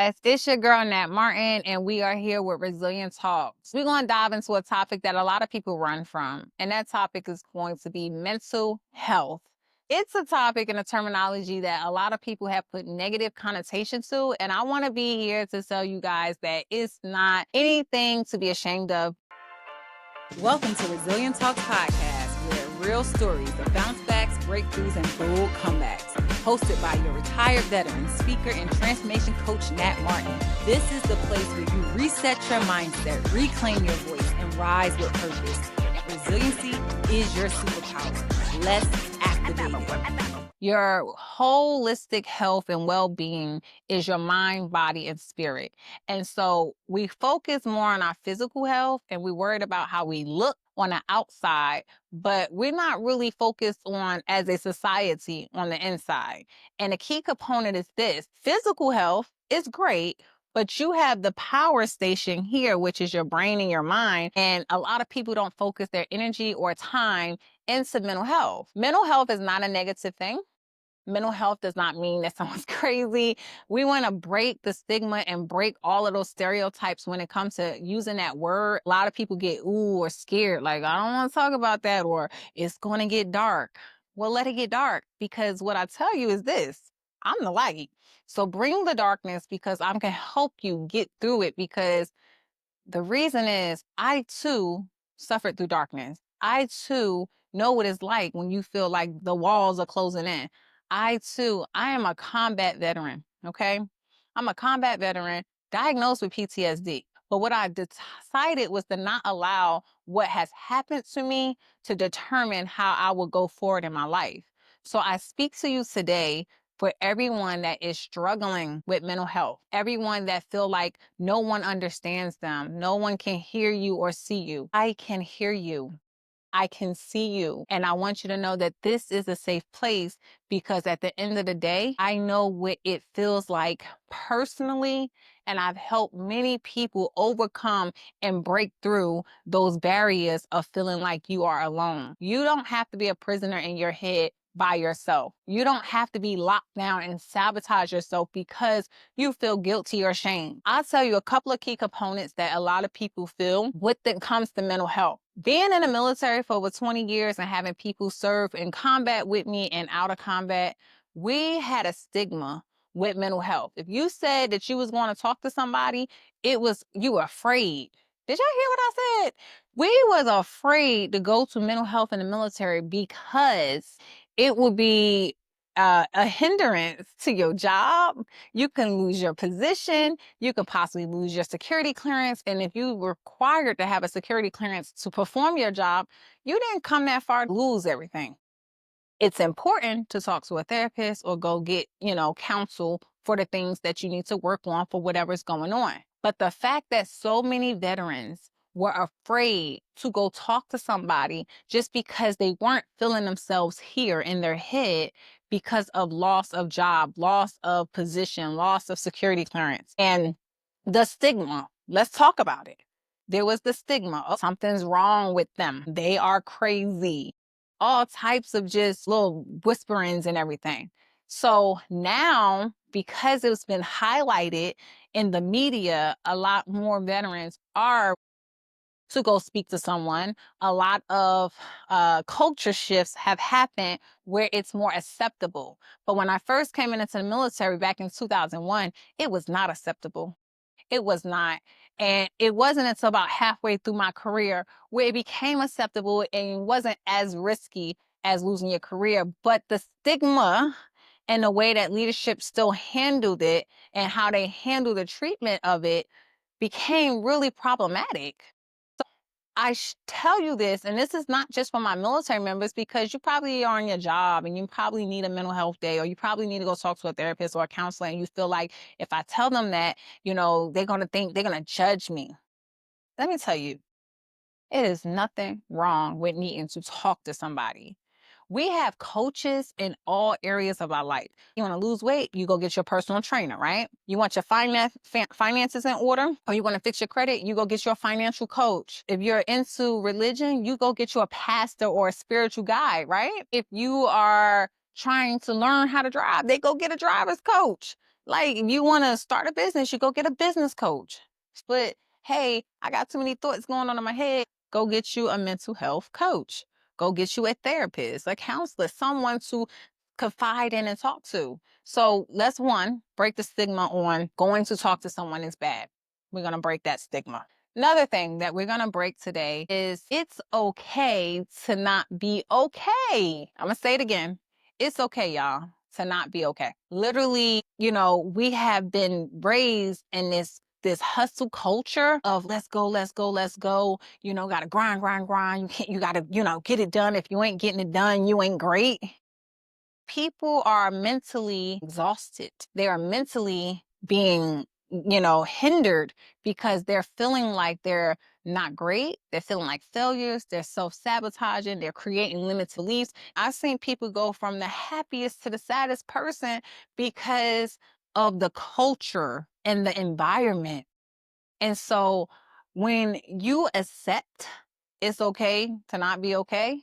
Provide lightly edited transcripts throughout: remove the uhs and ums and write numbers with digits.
guys, it's your girl Nat Martin, and we are here with Resilient Talks. We're going to dive into a topic that a lot of people run from, and that topic is going to be mental health. It's a topic and a terminology that a lot of people have put negative connotations to, and I want to be here to tell you guys that it's not anything to be ashamed of. Welcome to Resilient Talks Podcast, where real stories of bounce backs, breakthroughs, and bold comebacks. Hosted by your retired veteran, speaker, and transformation coach, Nat Martin. This is the place where you reset your mindset, reclaim your voice, and rise with purpose. Resiliency is your superpower. Let's activate it. Your holistic health and well-being is your mind, body, and spirit. And so we focus more on our physical health and we're worried about how we look on the outside, but we're not really focused on, as a society, on the inside. And a key component is this: physical health is great, but you have the power station here, which is your brain and your mind. And a lot of people don't focus their energy or time into mental health. Mental health is not a negative thing. Mental health does not mean that someone's crazy. We want to break the stigma and break all of those stereotypes when it comes to using that word. A lot of people get or scared, like, I don't want to talk about that, or it's going to get dark. Well, let it get dark, because what I tell you is this: I'm the light. So bring the darkness, because I'm going to help you get through it, because the reason is I too suffered through darkness. I too know what it's like when you feel like the walls are closing in. I am a combat veteran, okay? I'm a combat veteran diagnosed with PTSD. But what I decided was to not allow what has happened to me to determine how I will go forward in my life. So I speak to you today for everyone that is struggling with mental health, everyone that feel like no one understands them, no one can hear you or see you. I can hear you. I can see you. And I want you to know that this is a safe place, because at the end of the day, I know what it feels like personally. And I've helped many people overcome and break through those barriers of feeling like you are alone. You don't have to be a prisoner in your head by yourself. You don't have to be locked down and sabotage yourself because you feel guilty or shame. I'll tell you a couple of key components that a lot of people feel when it comes to mental health. Being in the military for over 20 years and having people serve in combat with me and out of combat, we had a stigma with mental health. If you said that you was going to talk to somebody, you were afraid. Did y'all hear what I said? We was afraid to go to mental health in the military because it would be a hindrance to your job. You can lose your position. You can possibly lose your security clearance. And if you were required to have a security clearance to perform your job, you didn't come that far to lose everything. It's important to talk to a therapist or go get, counsel for the things that you need to work on for whatever's going on. But the fact that so many veterans were afraid to go talk to somebody just because they weren't feeling themselves here in their head because of loss of job, loss of position, loss of security clearance, and the stigma. Let's talk about it. There was the stigma of something's wrong with them. They are crazy. All types of just little whisperings and everything. So now, because it's been highlighted in the media, a lot more veterans are to go speak to someone. A lot of culture shifts have happened where it's more acceptable. But when I first came into the military back in 2001, it was not acceptable. It was not. And it wasn't until about halfway through my career where it became acceptable and wasn't as risky as losing your career. But the stigma and the way that leadership still handled it and how they handled the treatment of it became really problematic. I tell you this, and this is not just for my military members, because you probably are on your job and you probably need a mental health day, or you probably need to go talk to a therapist or a counselor, and you feel like if I tell them that, they're going to judge me. Let me tell you, it is nothing wrong with needing to talk to somebody. We have coaches in all areas of our life. You want to lose weight, you go get your personal trainer, right? You want your finances in order, or you want to fix your credit, you go get your financial coach. If you're into religion, you go get you a pastor or a spiritual guide, right? If you are trying to learn how to drive, they go get a driver's coach. Like, if you want to start a business, you go get a business coach. But hey, I got too many thoughts going on in my head. Go get you a mental health coach. Go get you a therapist, a counselor, someone to confide in and talk to. So let's one, break the stigma on going to talk to someone is bad. We're going to break that stigma. Another thing that we're going to break today is it's okay to not be okay. I'm going to say it again. It's okay, y'all, to not be okay. Literally, we have been raised in this hustle culture of let's go, let's go, let's go. Gotta grind, grind, grind. You gotta, get it done. If you ain't getting it done, you ain't great. People are mentally exhausted. They are mentally being, hindered because they're feeling like they're not great. They're feeling like failures. They're self-sabotaging. They're creating limited beliefs. I've seen people go from the happiest to the saddest person because of the culture and the environment. And so when you accept it's okay to not be okay,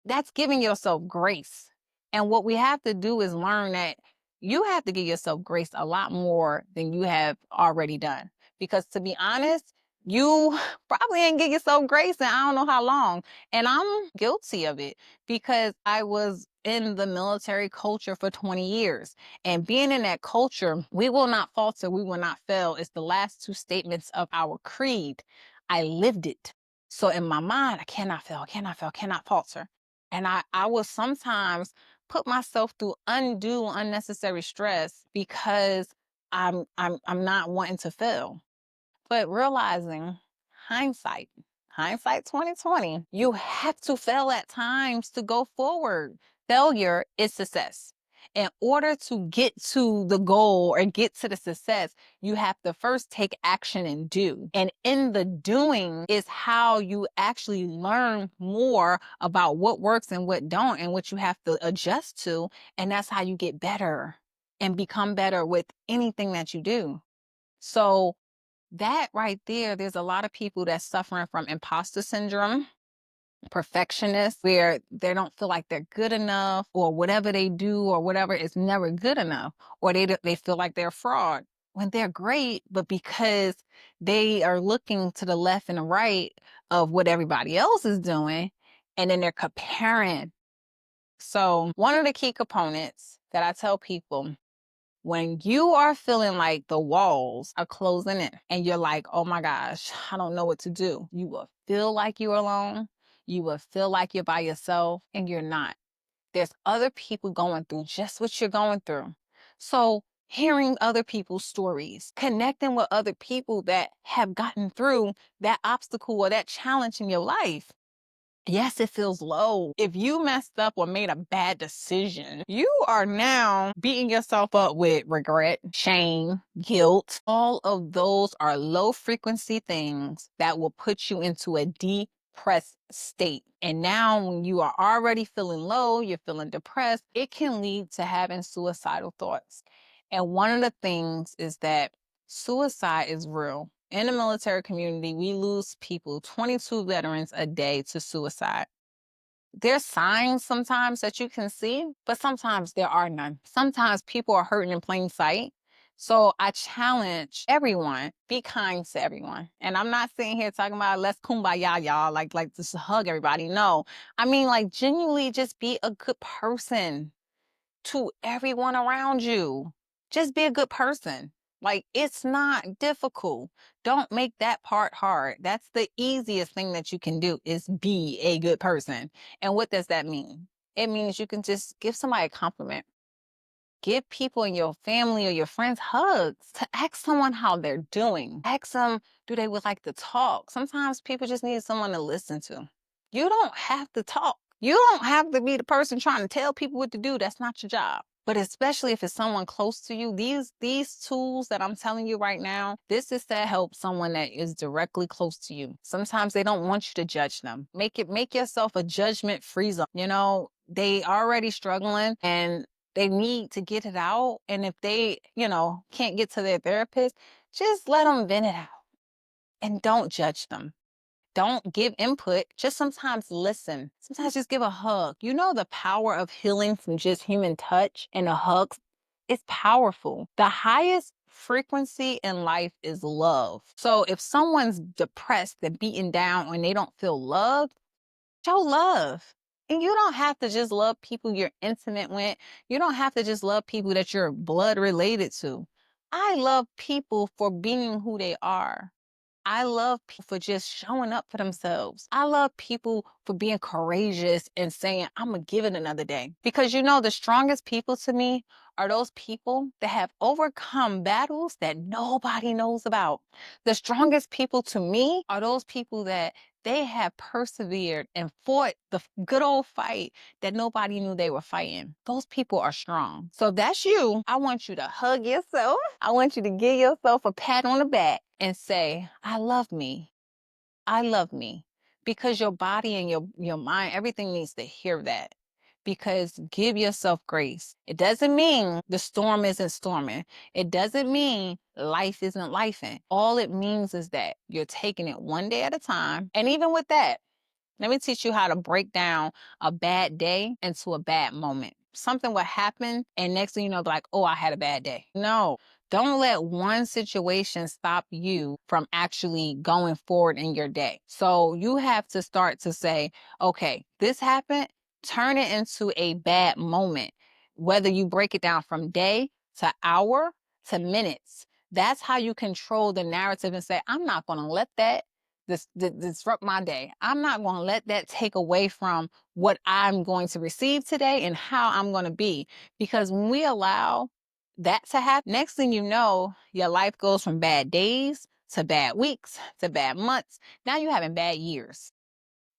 that's giving yourself grace. And what we have to do is learn that you have to give yourself grace a lot more than you have already done. Because to be honest, you probably ain't give yourself grace in I don't know how long. And I'm guilty of it because I was in the military culture for 20 years. And being in that culture, we will not falter, we will not fail. It's the last two statements of our creed. I lived it. So in my mind, I cannot fail, cannot fail, cannot falter. And I will sometimes put myself through undue, unnecessary stress because I'm not wanting to fail. But realizing hindsight 2020, you have to fail at times to go forward. Failure is success. In order to get to the goal or get to the success, you have to first take action and do. And in the doing is how you actually learn more about what works and what don't and what you have to adjust to. And that's how you get better and become better with anything that you do. So that right there, there's a lot of people that's suffering from imposter syndrome, perfectionists, where they don't feel like they're good enough, or whatever they do or whatever is never good enough, or they feel like they're a fraud when they're great, but because they are looking to the left and the right of what everybody else is doing, and then they're comparing. So one of the key components that I tell people, when you are feeling like the walls are closing in and you're like, oh my gosh, I don't know what to do, you will feel like you're alone. You will feel like you're by yourself, and you're not. There's other people going through just what you're going through. So hearing other people's stories, connecting with other people that have gotten through that obstacle or that challenge in your life. Yes, it feels low. If you messed up or made a bad decision, you are now beating yourself up with regret, shame, guilt. All of those are low frequency things that will put you into a depressed state. And now when you are already feeling low, you're feeling depressed, it can lead to having suicidal thoughts. And one of the things is that suicide is real. In the military community, we lose people, 22 veterans a day to suicide. There's signs sometimes that you can see, but sometimes there are none. Sometimes people are hurting in plain sight. So I challenge everyone, be kind to everyone. And I'm not sitting here talking about let's kumbaya, y'all, like just hug everybody. No, I mean like genuinely just be a good person to everyone around you. Just be a good person. Like, it's not difficult. Don't make that part hard. That's the easiest thing that you can do, is be a good person. And what does that mean? It means you can just give somebody a compliment. Give people in your family or your friends hugs. To ask someone how they're doing. Ask them, do they would like to talk? Sometimes people just need someone to listen to. You don't have to talk. You don't have to be the person trying to tell people what to do. That's not your job. But especially if it's someone close to you, these tools that I'm telling you right now, this is to help someone that is directly close to you. Sometimes they don't want you to judge them. Make yourself a judgment-free zone. They already struggling and they need to get it out. And if they, can't get to their therapist, just let them vent it out and don't judge them. Don't give input. Just sometimes listen. Sometimes just give a hug. You know the power of healing from just human touch and a hug. It's powerful. The highest frequency in life is love. So if someone's depressed and beaten down and they don't feel loved, show love. And you don't have to just love people you're intimate with. You don't have to just love people that you're blood related to. I love people for being who they are. I love people for just showing up for themselves. I love people for being courageous and saying, I'm going to give it another day. Because the strongest people to me are those people that have overcome battles that nobody knows about. The strongest people to me are those people that they have persevered and fought the good old fight that nobody knew they were fighting. Those people are strong. So if that's you, I want you to hug yourself. I want you to give yourself a pat on the back and say, I love me. I love me. Because your body and your mind, everything needs to hear that. Because give yourself grace. It doesn't mean the storm isn't storming. It doesn't mean life isn't lifing. All it means is that you're taking it one day at a time. And even with that, let me teach you how to break down a bad day into a bad moment. Something will happen, and next thing you know, be like, oh, I had a bad day. No, don't let one situation stop you from actually going forward in your day. So you have to start to say, okay, this happened, turn it into a bad moment. Whether you break it down from day to hour to minutes, that's how you control the narrative and say, I'm not going to let that disrupt my day. I'm not going to let that take away from what I'm going to receive today and how I'm going to be. Because when we allow that to happen, next thing you know, your life goes from bad days to bad weeks to bad months. Now you're having bad years.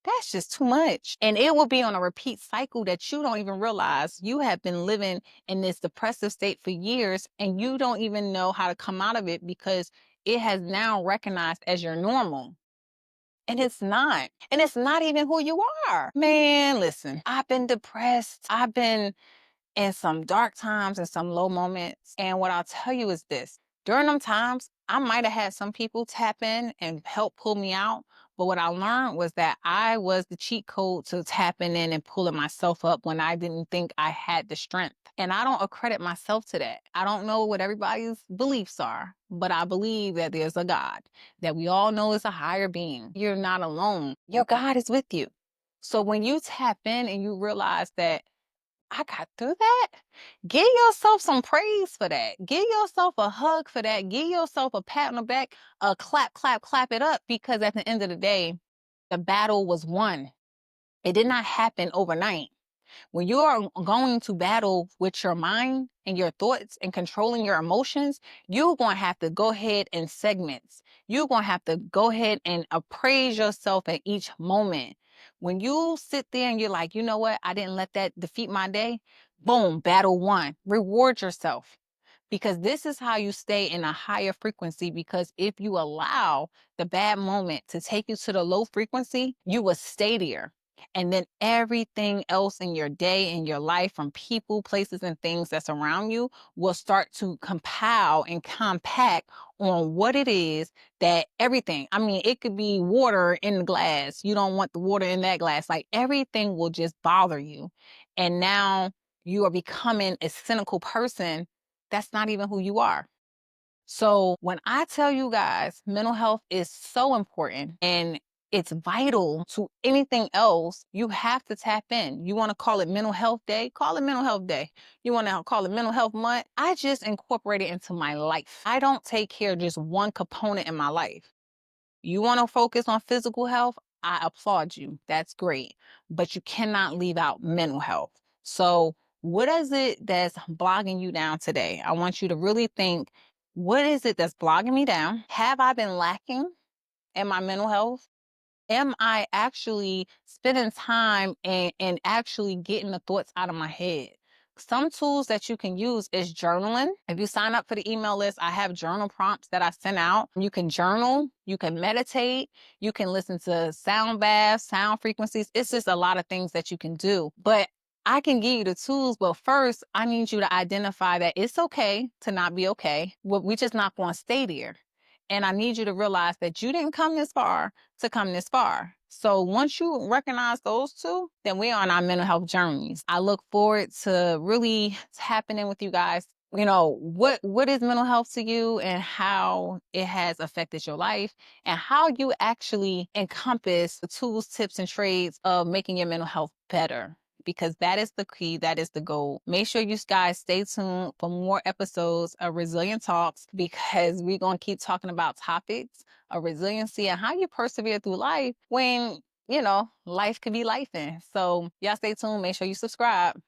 That's just too much. And it will be on a repeat cycle that you don't even realize you have been living in this depressive state for years and you don't even know how to come out of it because it has now recognized as your normal. And it's not. And it's not even who you are. Man, listen, I've been depressed. I've been in some dark times and some low moments. And what I'll tell you is this. During them times, I might have had some people tap in and help pull me out. But what I learned was that I was the cheat code to tapping in and pulling myself up when I didn't think I had the strength. And I don't accredit myself to that. I don't know what everybody's beliefs are, but I believe that there's a God that we all know is a higher being. You're not alone. Your God is with you. So when you tap in and you realize that I got through that. Give yourself some praise for that. Give yourself a hug for that. Give yourself a pat on the back, a clap, clap, clap it up because at the end of the day, the battle was won. It did not happen overnight. When you are going to battle with your mind and your thoughts and controlling your emotions, you're going to have to go ahead and segments. You're going to have to go ahead and appraise yourself at each moment. When you sit there and you're like, you know what? I didn't let that defeat my day. Boom, battle won. Reward yourself because this is how you stay in a higher frequency. Because if you allow the bad moment to take you to the low frequency, you will stay there. And then everything else in your day, in your life, from people, places, and things that's around you will start to compile and compact on what it is that everything, I mean, it could be water in the glass. You don't want the water in that glass. Like everything will just bother you. And now you are becoming a cynical person. That's not even who you are. So when I tell you guys, mental health is so important and it's vital to anything else, you have to tap in. You want to call it mental health day? Call it mental health day. You want to call it mental health month? I just incorporate it into my life. I don't take care of just one component in my life. You want to focus on physical health? I applaud you. That's great. But you cannot leave out mental health. So, what is it that's blogging you down today? I want you to really think, what is it that's blogging me down? Have I been lacking in my mental health? Am I actually spending time and actually getting the thoughts out of my head? Some tools that you can use is journaling. If you sign up for the email list, I have journal prompts that I send out. You can journal, you can meditate, you can listen to sound baths, sound frequencies. It's just a lot of things that you can do. But I can give you the tools, but first I need you to identify that it's okay to not be okay. We're just not going to stay there. And I need you to realize that you didn't come this far to come this far. So once you recognize those two, then we're on our mental health journeys. I look forward to really tapping in with you guys what is mental health to you and how it has affected your life and how you actually encompass the tools, tips, and trades of making your mental health better. Because that is the key, that is the goal. Make sure you guys stay tuned for more episodes of Resilient Talks because we're going to keep talking about topics of resiliency and how you persevere through life when, life could be life in. So, y'all stay tuned. Make sure you subscribe.